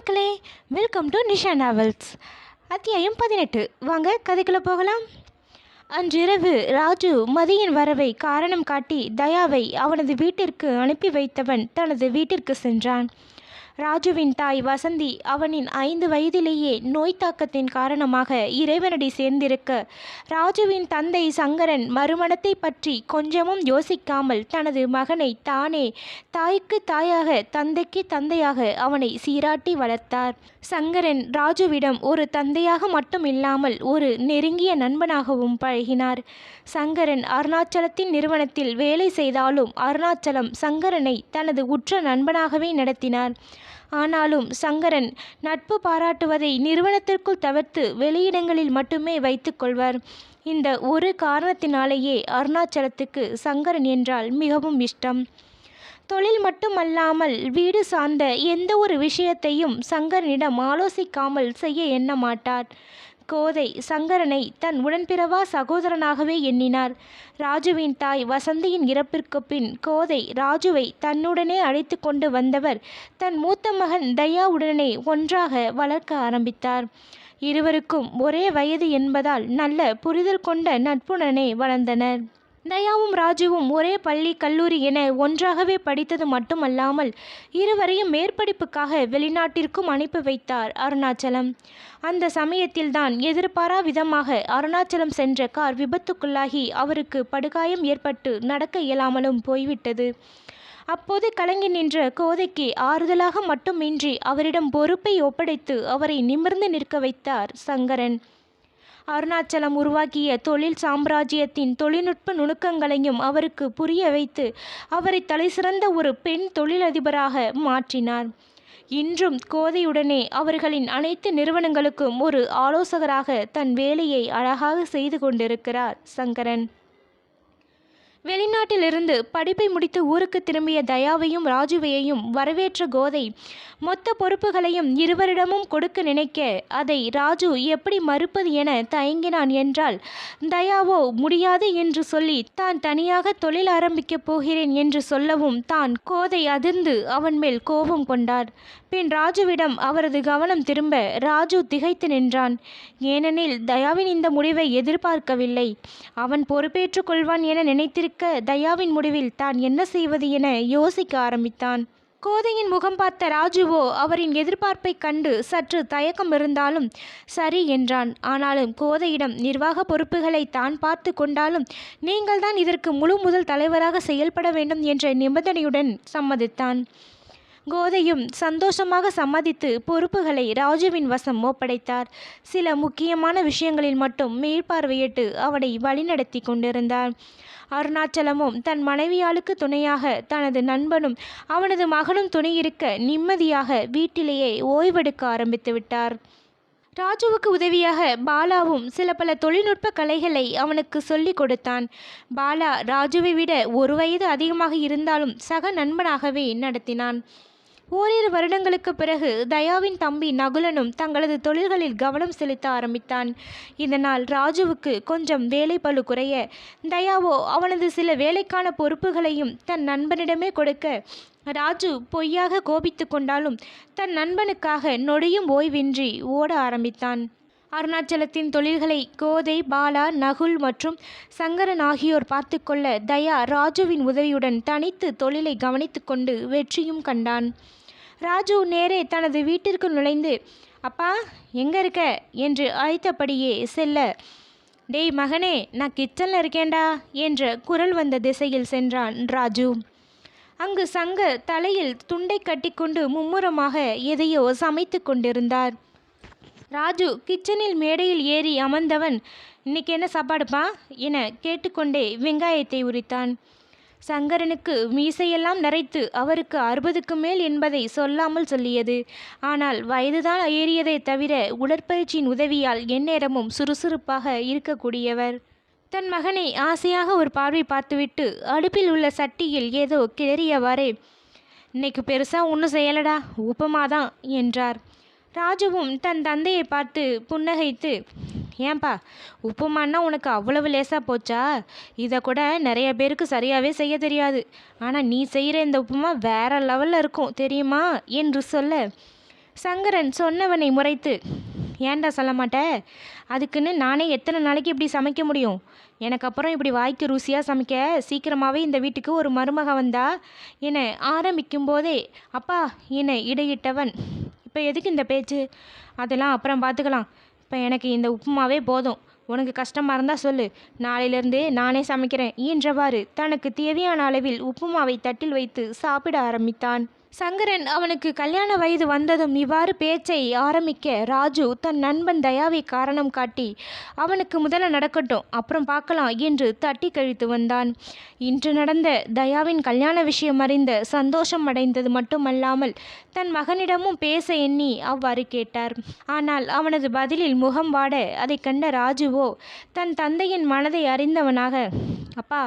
மக்களே, welcome to Nisha novels. அத்தியாயம் 18. வாங்க கதைக்குள்ளே போகலாம். அன்றிரவு ராஜு மதியின் வரவை காரணம் காட்டி தயாவை அவனது வீட்டிற்கு அனுப்பி வைத்தவன் தனது வீட்டிற்கு சென்றான். ராஜுவின் தாய் வசந்தி அவனின் 5 வயதிலேயே நோய் தாக்கத்தின் காரணமாக இறைவனடி சேர்ந்திருக்க, ராஜுவின் தந்தை சங்கரன் மறுமணத்தை பற்றி கொஞ்சமும் யோசிக்காமல் தனது மகனை தானே தாய்க்கு தாயாக தந்தைக்கு தந்தையாக அவனை சீராட்டி வளர்த்தார். சங்கரன் ராஜுவிடம் ஒரு தந்தையாக மட்டும் இல்லாமல் ஒரு நெருங்கிய நண்பனாகவும் பழகினார். சங்கரன் அருணாச்சலத்தின் நிறுவனத்தில் வேலை செய்தாலும் அருணாச்சலம் சங்கரனை தனது உற்ற நண்பனாகவே நடத்தினார். ஆனாலும் சங்கரன் நட்பு பாராட்டுவதை நிறுவனத்திற்குள் தவிர்த்து வெளியிடங்களில் மட்டுமே வைத்துக் கொள்வார். இந்த ஒரு காரணத்தினாலேயே அருணாச்சலத்துக்கு சங்கரன் என்றால் மிகவும் இஷ்டம். தொழில் மட்டுமல்லாமல் வீடு சார்ந்த எந்த ஒரு விஷயத்தையும் சங்கரனிடம் ஆலோசிக்காமல் செய்ய எண்ண மாட்டார். கோதை சங்கரனை தன் உடன்பிறவா சகோதரனாகவே எண்ணினார். ராஜுவின் தாய் வசந்தியின் இறப்பிற்கு பின் கோதை ராஜுவை தன்னுடனே அழைத்து கொண்டு வந்தவர் தன் மூத்த மகன் தயாவுடனே ஒன்றாக வளர்க்க ஆரம்பித்தார். இருவருக்கும் ஒரே வயது என்பதால் நல்ல புரிதல் கொண்ட நட்புடனே வளர்ந்தனர். தயாவும் ராஜுவும் ஒரே பள்ளி கல்லூரி என ஒன்றாகவே படித்தது மட்டுமல்லாமல் இருவரையும் மேற்படிப்புக்காக வெளிநாட்டிற்கும் அனுப்பி வைத்தார் அருணாச்சலம். அந்த சமயத்தில்தான் எதிர்பாரா விதமாக அருணாச்சலம் சென்ற கார் விபத்துக்குள்ளாகி அவருக்கு படுகாயம் ஏற்பட்டு நடக்க இயலாமலும் போய்விட்டது. அப்போது கலங்கி நின்ற கோதைக்கு ஆறுதலாக மட்டுமின்றி அவரிடம் பொறுப்பை ஒப்படைத்து அவரை நிமிர்ந்து நிற்க வைத்தார் சங்கரன். அருணாச்சலம் உருவாக்கிய தொழில் சாம்ராஜ்யத்தின் தொழில்நுட்ப நுணுக்கங்களையும் அவருக்கு புரிய வைத்து அவரை தலைசிறந்த ஒரு பெண் தொழிலதிபராக மாற்றினார். இன்றும் கோதையுடனே அவர்களின் அனைத்து நிறுவனங்களுக்கும் ஒரு ஆலோசகராக தன் வேலையை அழகாக செய்து கொண்டிருக்கிறார் சங்கரன். வெளிநாட்டிலிருந்து படிப்பை முடித்து ஊருக்கு திரும்பிய தயாவையும் ராஜுவையையும் வரவேற்ற கோதை மொத்த பொறுப்புகளையும் இருவரிடமும் கொடுக்க நினைக்க அதை ராஜு எப்படி மறுப்பது என தயங்கினான் என்றால், தயாவோ முடியாது என்று சொல்லி தான் தனியாக தொழில் ஆரம்பிக்கப் போகிறேன் என்று சொல்லவும் தான் கோதை அதிர்ந்து அவன் மேல் கோபம் கொண்டார். பின் ராஜுவிடம் அவரது கவனம் திரும்ப ராஜு திகைத்து நின்றான். ஏனெனில் தயாவின் இந்த முடிவை எதிர்பார்க்கவில்லை. அவன் பொறுப்பேற்றுக் கொள்வான் என நினைத்திருக்க தயாவின் முடிவில் தான் என்ன செய்வது என யோசிக்க ஆரம்பித்தான். கோதையின் முகம் பார்த்த ராஜுவோ அவரின் எதிர்பார்ப்பை கண்டு சற்று தயக்கம் இருந்தாலும் சரி என்றான். ஆனாலும் கோதையிடம் நிர்வாக பொறுப்புகளை தான் பார்த்து கொண்டாலும் நீங்கள்தான் இதற்கு முழு முதல் தலைவராக செயல்பட வேண்டும் என்ற நிபந்தனையுடன் சம்மதித்தான். கோதையும் சந்தோஷமாக சம்மதித்து பொறுப்புகளை ராஜுவின் வசம் ஒப்படைத்தார். சில முக்கியமான விஷயங்களில் மட்டும் மேற்பார்வையிட்டு அவனை வழிநடத்தி கொண்டிருந்தார். அருணாச்சலமும் தன் மனைவியாளுக்கு துணையாக தனது நண்பனும் அவனது மகனும் துணையிருக்க நிம்மதியாக வீட்டிலேயே ஓய்வெடுக்க ஆரம்பித்து விட்டார். ராஜுவுக்கு உதவியாக பாலாவும் சில பல தொழில்நுட்ப கலைகளை அவனுக்கு சொல்லிக் கொடுத்தான். பாலா ராஜுவை விட 1 வயது அதிகமாக இருந்தாலும் சக நண்பனாகவே நடத்தினான். ஓரிரு வருடங்களுக்கு பிறகு தயாவின் தம்பி நகுலனும் தங்களது தொழில்களில் கவனம் செலுத்த ஆரம்பித்தான். இதனால் ராஜுவுக்கு கொஞ்சம் வேலை பளு குறைய, தயாவோ அவனது சில வேலைக்கான பொறுப்புகளையும் தன் நண்பனிடமே கொடுக்க, ராஜு பொய்யாக கோபித்து கொண்டாலும் தன் நண்பனுக்காக நொடியும் ஓய்வின்றி ஓட ஆரம்பித்தான். அருணாச்சலத்தின் தொழில்களை கோதை, பாலா, நகுல் மற்றும் சங்கரன் ஆகியோர் பார்த்து கொள்ள தயா ராஜுவின் உதவியுடன் தனித்து தொழிலை கவனித்து கொண்டு வெற்றியும் கண்டான். ராஜு நேரே தனது வீட்டிற்கு நுழைந்து, அப்பா எங்கே இருக்க என்று அழைத்தபடியே செல்ல, டேய் மகனே, நான் கிச்சனில் இருக்கேன்டா என்ற குரல் வந்த திசையில் சென்றான் ராஜு. அங்கு சங்கர் தலையில் துண்டை கட்டிக்கொண்டு மும்முரமாக எதையோ சமைத்து கொண்டிருந்தார். ராஜு கிச்சனில் மேடையில் ஏறி அமர்ந்தவன், இன்னைக்கு என்ன சாப்பாடுப்பா என கேட்டுக்கொண்டே வெங்காயத்தை உரித்தான். சங்கரனுக்கு மீசையெல்லாம் நரைத்து அவருக்கு 60க்கு மேல் என்பதை சொல்லாமல் சொல்லியது. ஆனால் வயதுதான் ஏறியதை தவிர உடற்பயிற்சியின் உதவியால் எந்நேரமும் சுறுசுறுப்பாக இருக்கக்கூடியவர். தன் மகனை ஆசையாக ஒரு பார்வை பார்த்துவிட்டு அடுப்பில் உள்ள சட்டியில் ஏதோ கிளறியவாறே, இன்னைக்கு பெருசாக ஒன்றும் செய்யலடா, உப்புமாதான் என்றார். ராஜுவும் தன் தந்தையை பார்த்து புன்னகைத்து, ஏன்பா உப்புமான்னா உனக்கு அவ்வளவு லேசாக போச்சா? இதை கூட நிறைய பேருக்கு சரியாகவே செய்ய தெரியாது. ஆனால் நீ செய்கிற இந்த உப்புமா வேற லெவலில் இருக்கும் தெரியுமா என்று சொல்ல, சங்கரன் சொன்னவனை முறைத்து, ஏன்டா சொல்ல மாட்ட? அதுக்குன்னு நானே எத்தனை நாளைக்கு இப்படி சமைக்க முடியும்? எனக்கு அப்புறம் இப்படி வாய்க்கு ருசியாக சமைக்க சீக்கிரமாகவே இந்த வீட்டுக்கு ஒரு மருமக வந்தா என ஆரம்பிக்கும் போதே அப்பா என இடையிட்டவன், இப்போ எதுக்கு இந்த பேச்சு? அதெல்லாம் அப்புறம் பார்த்துக்கலாம். இப்போ எனக்கு இந்த உப்புமாவே போதும். உனக்கு கஷ்டமாக இருந்தால் சொல்லு, நாளையிலேருந்து நானே சமைக்கிறேன் என்றவாறு தனக்கு தேவையான அளவில் உப்புமாவை தட்டில் வைத்து சாப்பிட ஆரம்பித்தான். சங்கரன் அவனுக்கு கல்யாண வயது வந்ததும் இவ்வாறு பேச்சை ஆரம்பிக்க ராஜு தன் நண்பன் தயாவை காரணம் காட்டி அவனுக்கு முதல்ல நடக்கட்டும், அப்புறம் பார்க்கலாம் என்று தட்டி கழித்து வந்தான். இன்று நடந்த தயாவின் கல்யாண விஷயம் அறிந்த சந்தோஷம் அடைந்தது மட்டுமல்லாமல் தன் மகனிடமும் பேச எண்ணி அவ்வாறு கேட்டார். ஆனால் அவனது பதிலில் முகம் வாட அதை கண்ட ராஜுவோ தன் தந்தையின் மனதை அறிந்தவனாக, அப்பா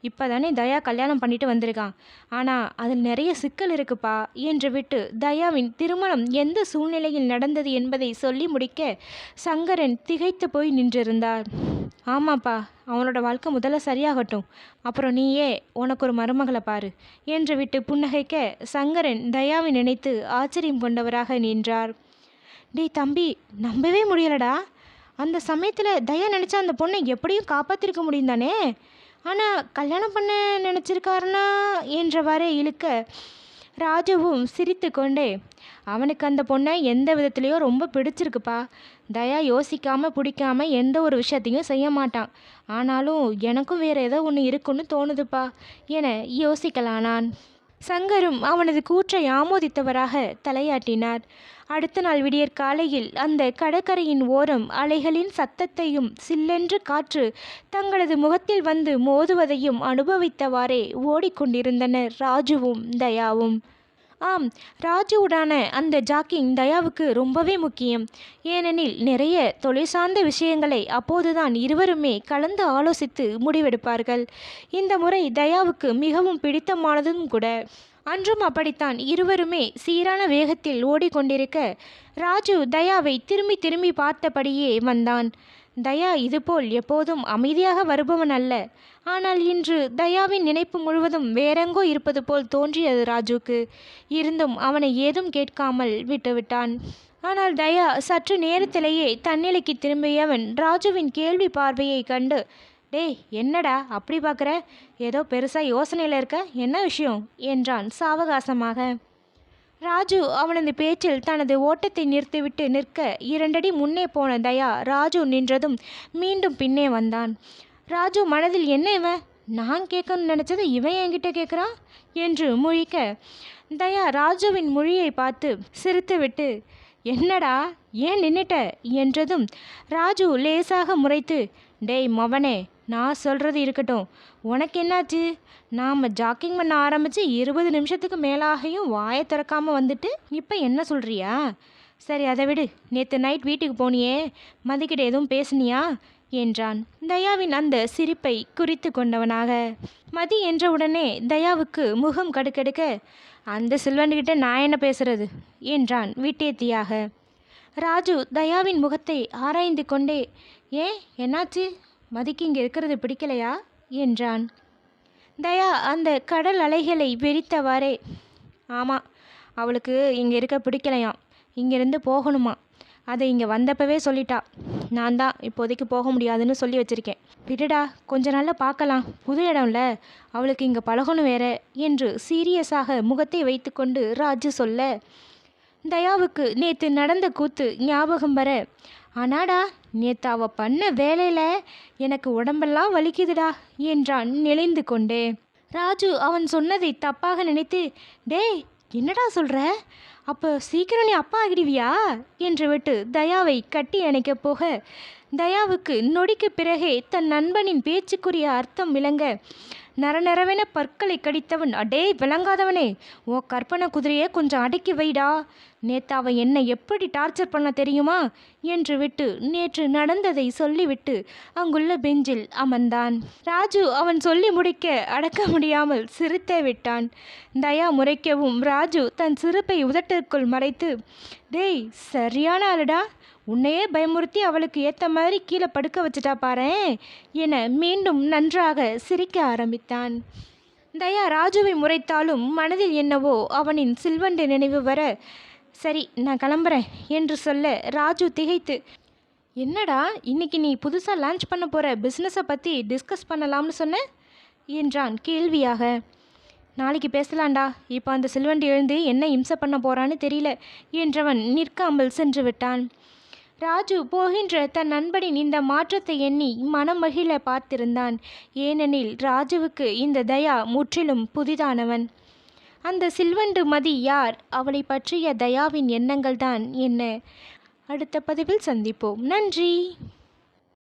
இப்போதானே தயா கல்யாணம் பண்ணிட்டு வந்திருக்கான், ஆனால் அதில் நிறைய சிக்கல் இருக்குப்பா என்று விட்டு தயாவின் திருமணம் எந்த சூழ்நிலையில் நடந்தது என்பதை சொல்லி முடிக்க சங்கரன் திகைத்து போய் நின்றிருந்தார். ஆமாப்பா, அவனோட வாழ்க்கை முதல்ல சரியாகட்டும், அப்புறம் நீயே உனக்கு ஒரு மருமகளை பாரு என்று விட்டு புன்னகைக்க சங்கரன் தயாவை நினைத்து ஆச்சரியம் கொண்டவராக நின்றார். டேய் தம்பி, நம்பவே முடியலடா. அந்த சமயத்தில் தயா நினச்சா அந்த பொண்ணை எப்படியும் காப்பாற்றிருக்க முடியும் தானே? ஆனால் கல்யாணம் பண்ண நினச்சிருக்காருனா என்றவாறே இழுக்க ராஜுவும் சிரித்து கொண்டே, அவனுக்கு அந்த பொண்ணை எந்த விதத்துலேயோ ரொம்ப பிடிச்சிருக்குப்பா. தயா யோசிக்காமல் பிடிக்காமல் எந்த ஒரு விஷயத்தையும் செய்ய மாட்டான். ஆனாலும் எனக்கும் வேறு ஏதோ ஒன்று இருக்குன்னு தோணுதுப்பா என யோசிக்கலானான். சங்கரும் அவனது கூற்றை ஆமோதித்தவராக தலையாட்டினார். அடுத்த நாள் விடியற் காலையில் அந்த கடற்கரையின் ஓரம் அலைகளின் சத்தத்தையும் சில்லென்று காற்று தங்களது முகத்தில் வந்து மோதுவதையும் அனுபவித்தவாறே ஓடிக்கொண்டிருந்தனர் ராஜுவும் தயாவும். ஆம், ராஜுவுடான அந்த ஜாக்கிங் தயாவுக்கு ரொம்பவே முக்கியம். ஏனெனில் நிறைய தொழில் சார்ந்த விஷயங்களை அப்போதுதான் இருவருமே கலந்து ஆலோசித்து முடிவெடுப்பார்கள். இந்த முறை தயாவுக்கு மிகவும் பிடித்தமானதும் கூட. அன்றும் அப்படித்தான். இருவருமே சீரான வேகத்தில் ஓடிக்கொண்டிருக்க ராஜு தயாவை திரும்பி திரும்பி பார்த்தபடியே வந்தான். தயா இதுபோல் எப்போதும் அமைதியாக வருபவன் அல்ல. ஆனால் இன்று தயாவின் நினைப்பு முழுவதும் வேறெங்கோ இருப்பது போல் தோன்றியது ராஜுக்கு. இருந்தும் அவனை ஏதும் கேட்காமல் விட்டுவிட்டான். ஆனால் தயா சற்று நேரத்திலேயே தன்னிலைக்கு திரும்பியவன் ராஜுவின் கேள்வி பார்வையை கண்டு, டேய் என்னடா அப்படி பார்க்குற? ஏதோ பெருசாக யோசனையில் இருக்க, என்ன விஷயம் என்றான் சாவகாசமாக. ராஜு அவனது பேச்சில் தனது ஓட்டத்தை நிறுத்திவிட்டு நிற்க 2 அடி முன்னே போன தயா ராஜு நின்றதும் மீண்டும் பின்னே வந்தான். ராஜு மனதில், என்ன இவன், நான் கேட்கணும்னு நினச்சதை இவன் என்கிட்ட கேட்குறான் என்று முழிக்க தயா ராஜுவின் மொழியை பார்த்து சிரித்துவிட்டு, என்னடா ஏன் நின்னுட்ட என்றதும் ராஜு லேசாக முறைத்து, டேய் மவனே, நான் சொல்கிறது இருக்கட்டும், உனக்கு என்னாச்சு? நாம் ஜாக்கிங் பண்ண ஆரம்பித்து 20 நிமிஷத்துக்கு மேலாகியும் வாயை திறக்காமல் வந்துட்டு இப்போ என்ன சொல்கிறியா? சரி அதை விடு, நேற்று நைட் வீட்டுக்கு போனியே, மதிக்கிட்ட எதுவும் பேசுனியா என்றான் தயாவின் அந்த சிரிப்பை குறித்து கொண்டவனாக. மதி என்றவுடனே தயாவுக்கு முகம் கடுக்கெடுக்க, அந்த சில்வன்கிட்ட நான் என்ன பேசுறது என்றான் விட்டேத்தியாக. ராஜு தயாவின் முகத்தை ஆராய்ந்து கொண்டே, ஏன் என்னாச்சு? மதிக்கு இங்கே இருக்கிறது பிடிக்கலையா என்றான். தயா அந்த கடல் அலைகளை வெறித்தவாறே, ஆமாம், அவளுக்கு இங்கே இருக்க பிடிக்கலையாம், இங்கேருந்து போகணுமா. அதை இங்கே வந்தப்பவே சொல்லிட்டா. நான் தான் இப்போதைக்கு போக முடியாதுன்னு சொல்லி வச்சுருக்கேன். விடுடா, கொஞ்ச நாளில் பார்க்கலாம், புது இடம்ல, அவளுக்கு இங்கே பழகணும் வேற என்று சீரியஸாக முகத்தை வைத்து கொண்டு ராஜு சொல்ல தயாவுக்கு நேற்று நடந்த கூத்து ஞாபகம் வர, ஆனாடா நேற்று அவள் பண்ண வேலையில் எனக்கு உடம்பெல்லாம் வலிக்குதுடா என்றான் நெளிந்து கொண்டே. ராஜு அவன் சொன்னதை தப்பாக நினைத்து, டேய் என்னடா சொல்கிற? அப்போ சீக்கிரம் நீ அப்பா ஆகிடுவியா என்று விட்டு தயாவை கட்டி அணைக்கப் போக தயாவுக்கு நொடிக்கு பிறகே தன் நண்பனின் பேச்சுக்குரிய அர்த்தம் விளங்க நரநரவென பற்களை கடித்தவன், அடே விளங்காதவனே, ஓ கற்பனை குதிரையை கொஞ்சம் அடக்கி வைடா, நேற்று அவன் என்னை எப்படி டார்ச்சர் பண்ண தெரியுமா என்று விட்டு நேற்று நடந்ததை சொல்லிவிட்டு அங்குள்ள பெஞ்சில் அமர்ந்தான். ராஜு அவன் சொல்லி முடிக்க அடக்க முடியாமல் சிரித்தே விட்டான். தயா முறைக்கவும் ராஜு தன் சிரிப்பை உதட்டிற்குள் மறைத்து, டேய் சரியான ஆளுடா, உன்னையே பயமுறுத்தி அவளுக்கு ஏற்ற மாதிரி கீழே படுக்க வச்சுட்டா பாரேன் என மீண்டும் நன்றாக சிரிக்க ஆரம்பித்தான். தயா ராஜுவை முறைத்தாலும் மனதில் என்னவோ அவனின் சில்வண்டு நினைவு வர சரி, நான் கிளம்புறேன் என்று சொல்ல ராஜு திகைத்து, என்னடா இன்னைக்கு நீ புதுசாக லான்ச் பண்ண போகிற பிஸ்னஸை பற்றி டிஸ்கஸ் பண்ணலாம்னு சொன்ன என்றான் கேள்வியாக. நாளைக்கு பேசலாண்டா, இப்போ அந்த சில்வண்டி எழுந்து என்ன இம்சை பண்ண போகிறான்னு தெரியல என்றவன் நிற்காமல் சென்று விட்டான். ராஜு போகின்ற தன் நண்பனின் இந்த மாற்றத்தை எண்ணி மனம் மகிழ பார்த்திருந்தான். ஏனெனில் ராஜுவுக்கு இந்த தயா முற்றிலும் புதிதானவன். அந்த சில்வண்டு மதி யார்? அவளை பற்றிய தயாவின் எண்ணங்கள் தான் என்ன? அடுத்த பதிவில் சந்திப்போம். நன்றி.